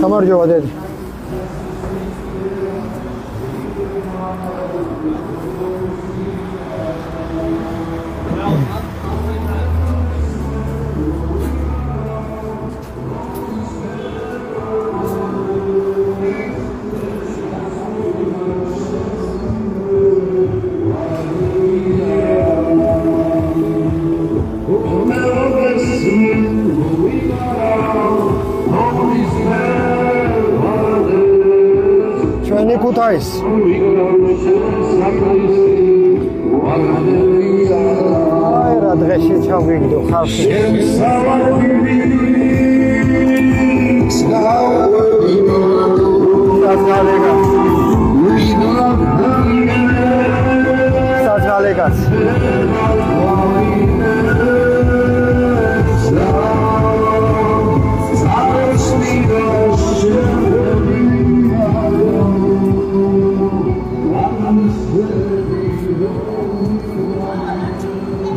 გამარჯობა დედი. Kutays. Ay, radreshi çavigdo xalqi. Sazalegas.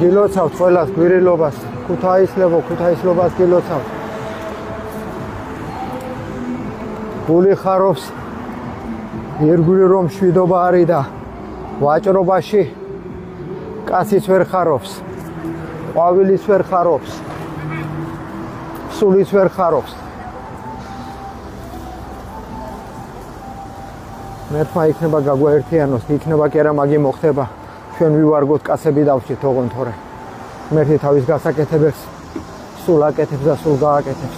გილოცავთ ყველას გვირილობას, ქუთაისლობას გილოცავთ. გული ხარობს, ირგვლივ რომ შვიდობა არის და ვაჭრობაში კაციც ვერ ხარობს, ყვავილიც ვერ ხარობს, სულიც ვერ ხარობს. მერტმა იქნება გაგვაერთიანოს, იქნება კი არა მაგი მოხდება. ჩვენ ვივარგოთ კაცები დავჭით ოღონდ თორე მერტი თავის გასაკეთებებს სულ აკეთებს და სულ გააკეთებს.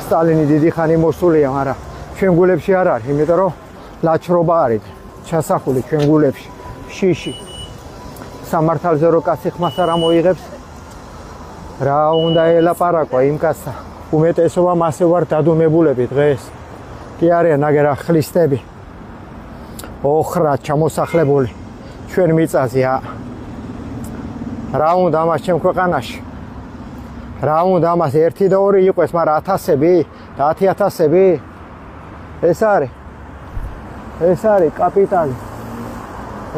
სტალინი დიდი ხანი მოსულია, მაგრამ ჩვენ გულებში არ არის, იმიტომ რომ ლაჩრობა არის ჩასახული ჩვენ გულებში. შიში სამართალზე რო კაცი ხმას არ მოიღებს, რა უნდა ელაპარაკო იმ კაცსა. უმეტესობა მასე ვარ დადუმებულები დღეს. კი არიან აგერა ხლისტები. ოხრა ჩამოსახლებული ჩვენ მიწაზეა. რა უნდა ამას ჩემ ქვეყანაში? რა უნდა ამას 1 და 2 იყოს, მაგრამ 1000-ები და 10000-ები? ეს არის კაპიტალი.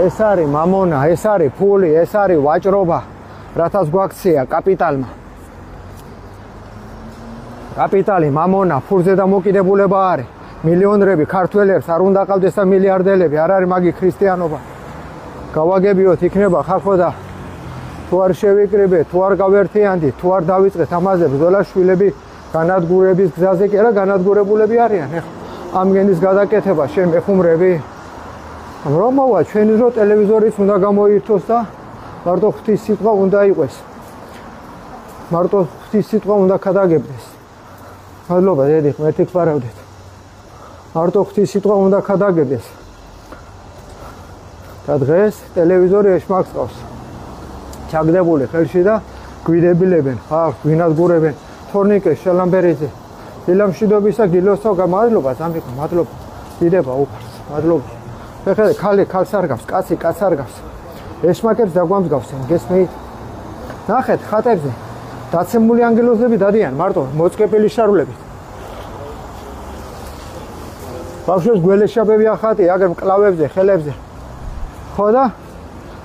ეს არის მამონა, ეს არის ფული, ეს არის ვაჭრობა, რათაც გვაქცია კაპიტალმა. კაპიტალი, მამონა, ფულზე დამოკიდებულება არის. მილიონრები ქართველებს არ უნდა ყავდეს და მილიარდელები, არ არის მაგი ქრისტიანობა. გავაგებიოთ იქნება ხალხო და თუ არ შევიკრიბეთ, თუ არ გავერთიანდით, თუ არ დავიწყეთ ამაზე ბრძოლა, შვილები განადგურების გზაზე კი არა განადგურებულები არიან. ეხლა ამ გენის გადაკეთება შენ მეხუმრები? რომ მოვა ჩვენი დრო ტელევიზორიც უნდა გამოირთოს და მარტო ღვთის სიტყვა უნდა იყოს. მარტო ღვთის სიტყვა უნდა ქადაგებდეს. მადლობა დედი, ღმერთი გხარავდეთ. მარტო ღვთის სიტყვა უნდა ქადაგებდეს. და დღეს ტელევიზორი ეშმაკს ყავს. ჩაგდებული ხელში და გვიდებილებენ, ხალხს გვინადგურებენ. თორნიკე შალამბერიძე, დილამშვიდობისა გილოსავ გამადლობა ზამიკო, მადლობა. დიდება უფალს, მადლობა. ეხლა ხალი ხალს არ გავს, კაცი კაცს არ გავს. ეშმაკებს დაგვამსგავსენ, გესმით? ნახეთ ხატებზე დაცემული ანგელოზები დადიან მარტო მოწყებილი შარულებით. ბავშვებს გველეშაპები ახატი, აგერ მკლავებზე, ხელებზე. ხო და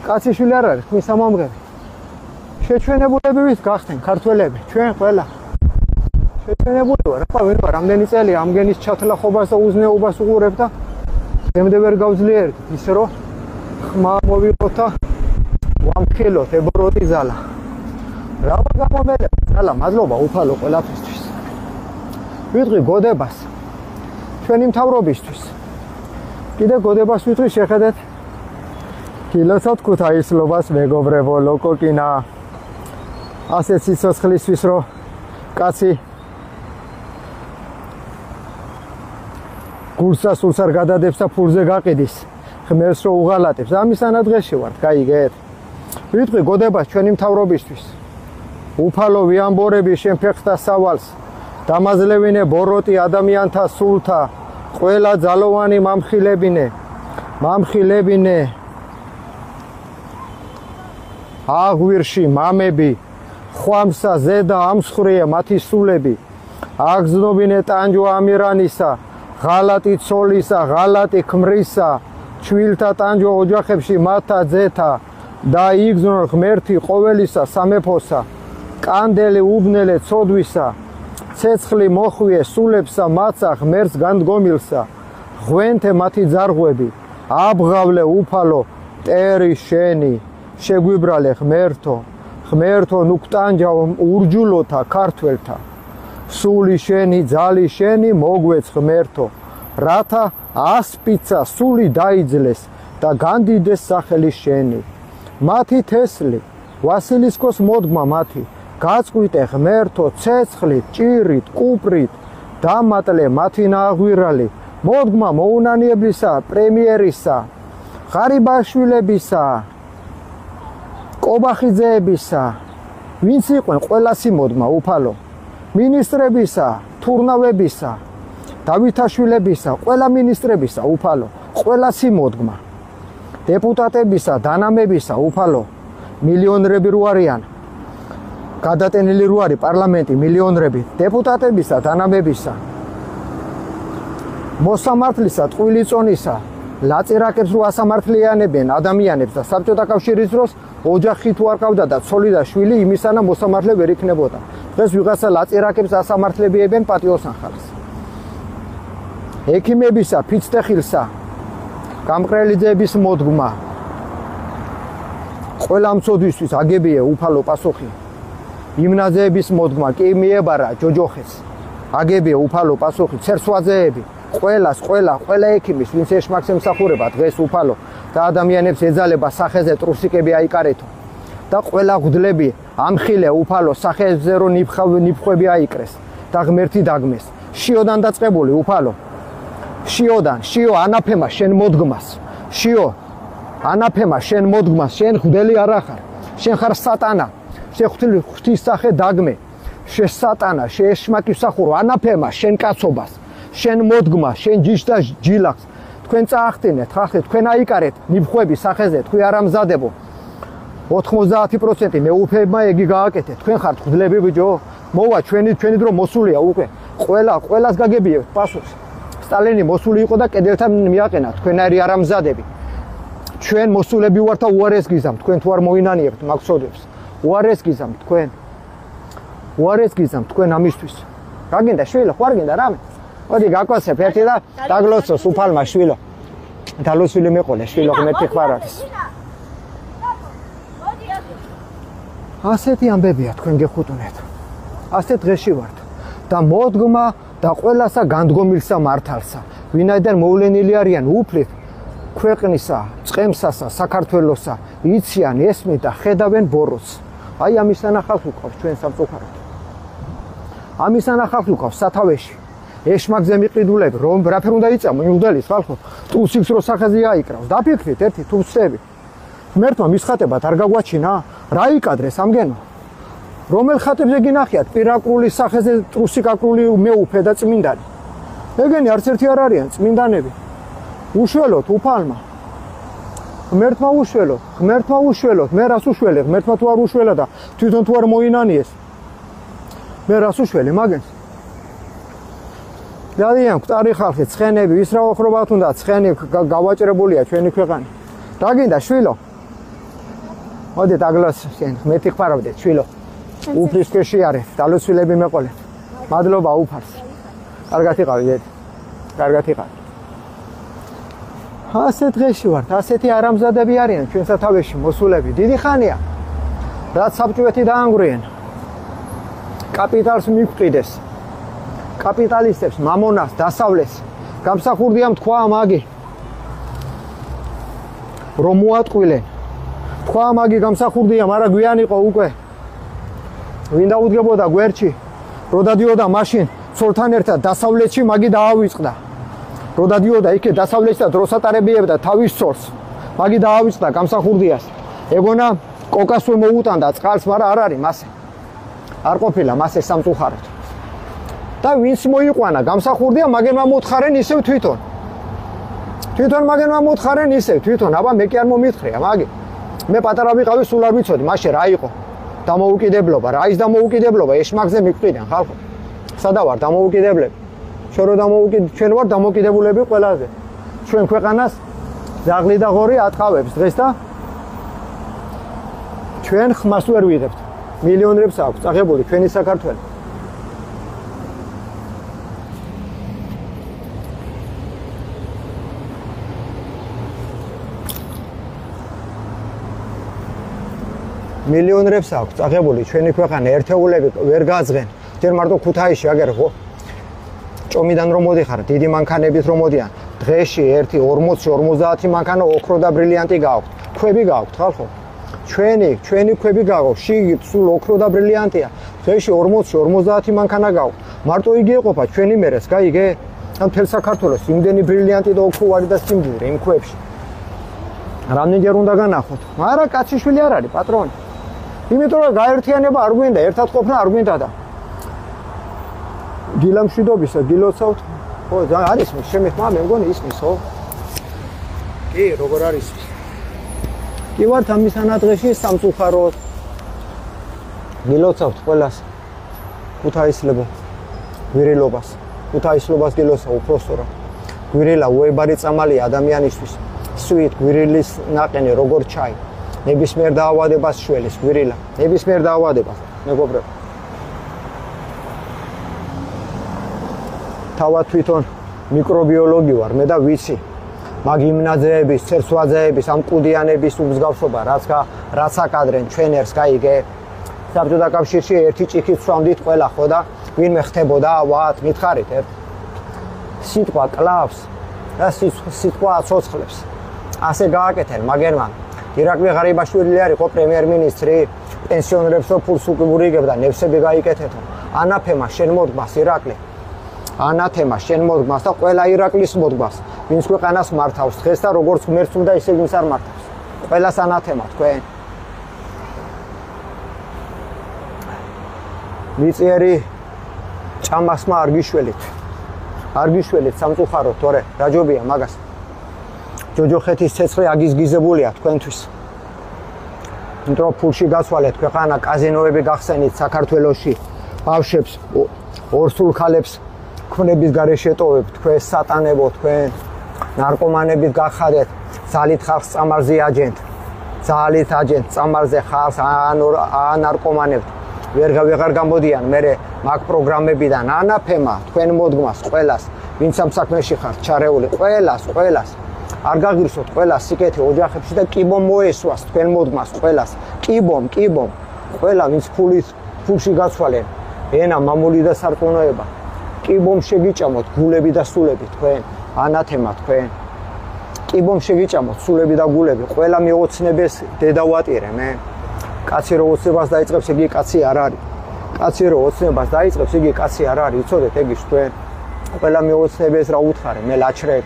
კაციშვილი არ არის, ხმის ამომღები. შეჩვენებულები ვის გახდნენ ქართველები, ჩვენ ყველა. შეჩვენებული ვარ, ახლა ვერ ვარ, რამდენი წელი ამგენის ჩათლახობას და უზნეობას უყურებ და ემდე ვერ გავძლიერდით, ისე რომ ხმა მოვიყოთ და ვამხილოთ ებოროტი ზალა. რა გამომელებ, ზალა, მადლობა უფალო ყველაფრისთვის. ვიტყვი გოდებას ჩვენი მთავრობისთვის. კიდე გოდებას ვიტყვი შეხედეთ. გილოცავთ ქუთაისლობას მეგობრებო, ლოკოკინა. ასეთ სიცოცხლისთვის რომ კაცი გულსა სულს არ გადადებს და ფულზე გაყიდის, ღმერთს რო უღალატებს. ამისანა დღეში ვართ, გაიგეთ? ვიტყვი გოდებას ჩვენი მთავრობისთვის. უფალო ვიამბორები შენ ფეხს და სავალს, დამაზლევინე ბოროტი ადამიანთა სულთა, ყველა ძალოვანი მამხილებინე. აღვირში მამები, ხვამსა ზედა ამსხრია მათი სულები. აგზნობინე ტანჯვა ამირანისა, ღალატი ცოლისა, ღალატი ქმრისა, ჩვილთა ტანჯვა ოჯახებში მათა ძეთა და იგზნო ღმერთი ყოველისა სამეფოსა, კანდელი უბნელე ცოდვისა, ცეცხლი მოხვიე სულებსა მაცა ღმერთს განდგომილსა ღვენთე მათი ძარღვები აბღავლე უფალო ტერი შენი შეგვიბრალე ღმერთო ნუქტანჯაო ურჯულოთა ქართველთა სული შენი ძალი შენი მოგვეც ღმერთო რათა ასპიცა სული დაიძლეს და განდიდეს სახელი შენი მათი თესლი ვასილისკოს მოდგმა მათი გაწყვიტე ღმერთო ცეცხლით ჭირით კუპრით დამატლე მათი ნაღვირალი მოდგმა მოუნანიებლისა პრემიერისა ღარიბაშვილებისა კობახიძეებისა ვინც იყვენ ყველასი მოდგმა უფალო მინისტრებისა თურნავებისა დავითაშვილებისა ყველა მინისტრებისა უფალო ყველასი მოდგმა დეპუტატებისა დანამებისა უფალო მილიონრები რო არიან გადატენილი რო არის პარლამენტი მილიონრები დეპუტატებისა დანამებისა მოსამართლისა ტყუილი წონისა ლაწირაკებს რო ასამართლიანებენ ადამიანებს და საბჭოთა კავშირის დროს ოჯახი თუ არ ყავდა და ცოლი და შვილი იმისანა მოსამართლე ვერ იქნებოდა დღეს ვიღაცა ლაწირაკებს ასამართლებიებენ პატიოსანხალს ექიმებისა ფიცტეხილსა გამყრელიძეების მოდგმა ყველა მცოდვისთვის აგებია უფალო პასუხი იმნაძეების მოდგმა კი მიებარა ჯოჯოხეს აგებია უფალო პასუხი ცერსვაძეები ყველა ექიმის ვინც ეშმაკს ემსახურება დღეს უფალო და ადამიანებს ეძალება სახეზე ტრუსიკები აიკარეთო და ყველა გვდლები ამხილე უფალო სახეზე რო ნიფხვები აიკრეს და ღმერთი დაგმეს შიოდან დაწყებული უფალო შიო ანაფემა შენ მოდგმას შიო ანაფემა შენ მოდგმას შენ ღვდელი არ ახარ შენ ხარ სატანა შენ ღვთის სახე დაგმე შენ სატანა შენ ეშმაკის სახურო ანაფემა შენ კაცობას შენ მოდგმა შენ ჯიშ და ჯილახს თქვენ წაახტენეთ ხალხი თქვენ აიკარეთ ნიფხვები სახეზე თქვენ არ ამზადებო 90% მეუფებმა ეგი გააკეთეთ თქვენ ხართ ღვდლები ბიჭო მოვა ჩვენი დრო მოსულია უკვე ყველას გაგებიებთ პასუხს სტალინი მოსული იყო და კედელთან მიაყენა თქვენ არ ამზადები ჩვენ მოსულები ვართ და უარეს გიზამთ თქვენ თუ არ მოინანიებთ მაგსოდებს უარეს გიზამთ თქვენ ამისთვის რა გინდა შვილო ხო არ გინდა რამე მოდი გაკვასებ ერთი და დაგლოცოს უფალმა შვილო დალოცვილი მეყოლე შვილო ღმერთი ხარადის ასეთი ამბებია თქვენ გეხუტუნეთ ასეთ დღეში ვართ და მოდგმა და ყველასა განდგომილსა მართალსა ვინაიდან მოვლენილი არიან უფლით ქვეყნისა წყემსასა საქართველოსა იციან ესმით და ხედავენ ბოროტს აი ამისანა ხალხი ყავს ჩვენ სამწუხაროდ ამისანა ხალხი ყავს სათავეში ეშმაკზე მიყიდულები რომ რაფერ უნდა იწამო იმდელის ხალხო ტუსიქს რო სახეზე აიკრავს დაფიქრით ერთი თუ ვწები ღმერთმა მის ხატებად არ გაგვაჩინა რა იკადრეს ამგენო რომელ ხატებზე გინახიათ პირაკრული სახეზე ტრუსიკაკრული მეუფე და წმინდანი ეგენი არც ერთი არ არიან წმინდანები უშველოთ უფალმა ღმერთმა უშველოთ მე რას უშველე ღმერთმა თუ არ უშველა და თვითონ თუ არ მოინანიეს მე რას უშველე მაგენს ძალიან მკვდარი ხალხი ცხენები ის რა ოხრობათ უნდა ცხენი გავაჭრებულია ჩვენი ქვეყანა რა გინდა შვილო მოდი დაგლოცოს შენ ღმერთი ხარავდეთ შვილო უფლის ქვეშ არის დალოცვილები მეყოლეთ მადლობა უფალს კარგად იყავით კარგად იყავით ასეთ დღეში ვართ ასეთი არამზადები არიან ჩვენ სათავეში მოსულები დიდი ხანია რაც საბჭოეთი დაანგრიენ კაპიტალს მიგვყიდეს კაპიტალისტებს მამონას დასავლეს გამსახურდია თქვა მაგი რომ მოატყვილენ თქვა მაგი გამსახურდია მაგრამ გვიან იყო უკვე ვინ დაუდგებოდა გვერდში რო დადიოდა მაშინ ცოლთან ერთად დასავლეთში მაგი დაავიწყდა რო დადიოდა იქე დასავლეთში და დროს ატარებიებდა თავის ცოლს მაგი დაავიწყდა გამსახურდიას ეგონა კოკას მოუტანდა წყალს მაგრამ არ არის მასე არ ყოფილა მასე სამწუხაროდ და ვინც მოიყვანა გამსახურდია მაგენმა მოთხარენ ისევ თვითონ მაგენმა მოთხარენ ისევ თვითონ აბა მე კი არ მომითხრია მაგი მე პატარა ვიყავი სულ არ ვიცოდი მაშინ რა იყო დამოუკიდებლობა რა ის დამოუკიდებლობა ეშმაკზე მიყვიდან ხალხო სადა ვარ დამოუკიდებლები ჩვენ ვარ დამოუკიდებულები ყველაზე ჩვენ ქვეყანას ზაღლი და ღორი ატყავებს დღეს და ჩვენ ხმას ვერ ვიღებთ მილიონერებს აქვს წაღებული ჩვენი საქართველო მილიონერებს აქვს წაღებული ჩვენი ქვეყანა ერთეულები ვერ გააძღენ ჯერ მარტო ქუთაისში აგერ ხო ჭომიდან რომ მოდიხარ დიდი მანქანებით რომ მოდიან დღეში 1-40-50 მანქანა ოქრო და ბრილიანტი გააქვთ ქვები გააქვთ ხალხო ჩვენი ქვები გააქვთ შიგით სულ ოქრო და ბრილიანტია დღეში 40-50 მანქანა გააქვთ მარტო იგი ეყოფა ჩვენი მერეს გაიგე ამ თელ საქართველოს იმდენი ბრილიანტი და ოქრო არის და სიმდიდრე იმ ქვებში რამდენჯერ უნდა განახოთ მაგრამ კაციშვილი არ არის პატრონი იმიტომ რომ გაერთიანება არ გვინდა ერთად ყოფნა არ გვინდა და დილამშვიდობისა დილოცავთ ხო არის შემეხმა მე მგონი ისმის ხო კი როგორ არის კი ვართ ამის ანადღეში სამწუხაროდ დილოცავთ ყველას ქუთაისლებო გვირილობას ქუთაისლობას დილოცავ უბრალოდ გვირილა უებარი წამალი ადამიანისთვის სვით გვირილის ნაყენი როგორ ჩაი ნებისმიერ დაავადებას შველის გვირილა ნებისმიერ დაავადებას მეგობრებო თავად თვითონ მიკრობიოლოგი ვარ მე და ვიცი მაგ იმნაძეების ცერცვაძეების ამ კუდიანების უმსგავსობა რაც აკადრენ ჩვენერს გაიგე საბჭოთა კავშირში ერთი ჭიქით სვამდით ყველა ხო და ვინმე ხდებოდა ვათ მითხარით სიტყვა კლავს და სიტყვა აცოცხლებს ასე გააკეთენ მაგერმან ირაკლი ღარიბაშვილი არის ხო პრემიერ-მინისტრი პენსიონერებს ფულს უკუბრიგებდა ნევსები გაიკეთეთო ანათემა შენ მოდგმას ირაკლი ანათემა შენ მოდგმას და ყველა ირაკლის მოდგმას ვინც ქვეყანას მართავს დღეს და როგორც ღმერთს უნდა ისე ვინც არ მართავს ყველას ანათემა თქვენ მიწიერი ჭამასმა არ გიშველით სამწუხაროდ თორე რაჯობია მაგას ჯოჯოხეთის ცეცხლი აგიზგიზებულია თქვენთვის იმიტომ რომ ფულში გაცვალეთ ქვეყანა კაზინოები გახსენით საქართველოში ბავშვებს ორსულ ქალებს ქმნების გარეშე ტოვებ თქვენ სატანებო თქვენ ნარკომანებით გახადეთ ძალით ხალხს წამალზე აჯენთ წამალზე ხალხს ანარკომანებთ ვეღარ გამოდიან მე მაგ პროგრამებიდან ანაფემა თქვენ მოდგმას ყველას ვინც ამ საქმეში ხართ ჩარეული ყველას არ გაგირსოთ ყველას სიკეთე ოჯახებში და კიბომ მოესვას თქვენ მოდგმას ყველას კიბომ ყველა ვინც ფულში გაცვალენ ენა მამული და სარწმუნოება კიბომ შეგიჭამოთ გულები და სულები თქვენ ანათემა თქვენ კიბომ შეგიჭამოთ სულები და გულები ყველა მეოცნებას დედავატირე მე კაცი რო ოცნებას დაიწყებს იგი კაცი არ არის კაცი რო ოცნებას დაიწყებს იგი კაცი არ არის იცოდეთ ეგის თქვენ ყველა მეოცნებას რა უთხარე მე ლაჩრებ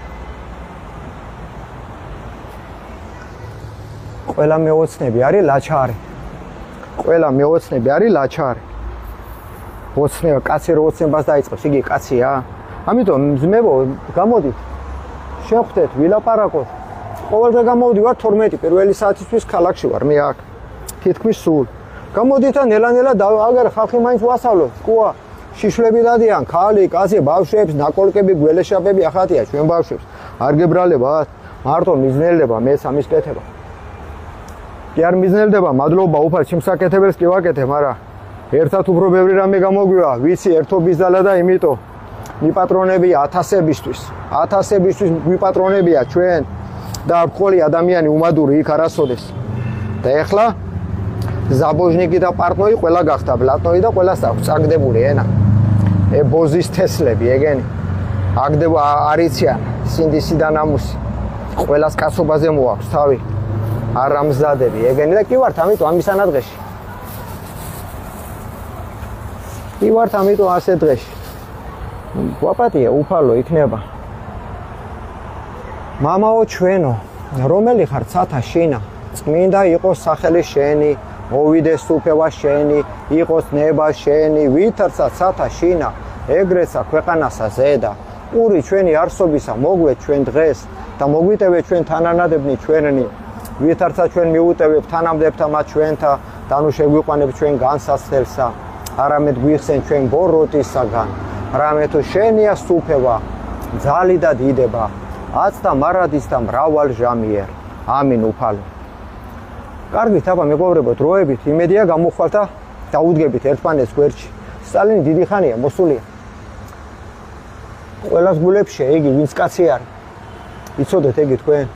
ყველა მეოცნები არის ლაჩარი ოცნება კაცი რო ოცნებას დაიწყებს იგი კაცია ამიტომ ძმებო გამოდით შევხვდეთ ვილაპარაკოთ ყოველდღე გამოვდივარ 12 პირველი საათისთვის ქალაქში ვარ მე აქ თითქმის სულ გამოდით და ნელა-ნელა აგერ ხალხი მაინც ვასწავლოთ ყოა შიშვლები დადიან ქალი კაცი ბავშვებს ნაკოლკები გველეშაპები ახატია ჩვენ ბავშვებს არ გებრალებათ მარტო მიზნელდება მეც ამის კეთება კი არ მიზნელდება მადლობა უფალ შემსაკეთებელს კი ვაკეთებ მაგრამ ერთად უფრო ბევრი რამე გამოგვივა ვიცი ერთობის ძალა და იმიტომ მიპატრონებია ათასებისთვის მიპატრონებია ჩვენ და ყოლი ადამიანი უმადური იქ არასოდეს და ეხლა ზაბოჟნიკი და პარტნიორი ყველა გახდა ბლატნოი და ყველას აქვს წაგდებული ენა ბოზის თესლები ეგენი აგდება არიციან სინდისი და ნამუსი ყველას კაცობაზე მოაქვს თავი არამზადები ეგენი და კი ვართ ამიტომ ამის ანადღეში კი ვართ ამიტომ ასე დღეში ვაპატია უფალო იქნება მამაო ჩვენო რომელი ხარ ცათა შინა წმინდა იყოს სახელი შენი მოვიდეს უფევა შენი იყოს ნება შენი ვითარცა ცათა შინა ეგრეცა ქვეყანასა ზედა პური ჩვენი არსობისა მოგვეთ ჩვენ დღეს და მოგვიტევეთ ჩვენ თანანადებნი ჩვენი ვითარცა ჩვენ მიუტევებთ თანამდებთა მათ ჩვენთა და ნუ შეგვიყვანებ ჩვენ განსაცდელსა არამედ გვიხსენ ჩვენ ბოროტისაგან რამე თუ შენია სუფევა ძალი და დიდება აცდა მარადის და მრავალ ჟამიერ ამინ უფალო კარგით აბა მეგობრებო დროებით იმედია გამოხვალთ და დაუდგებით ერთმანეთს გვერდში სტალინი დიდი ხანია მოსულია ყველას გულებში იგი ვინც კაცი არის იცოდეთ ეგი თქვენ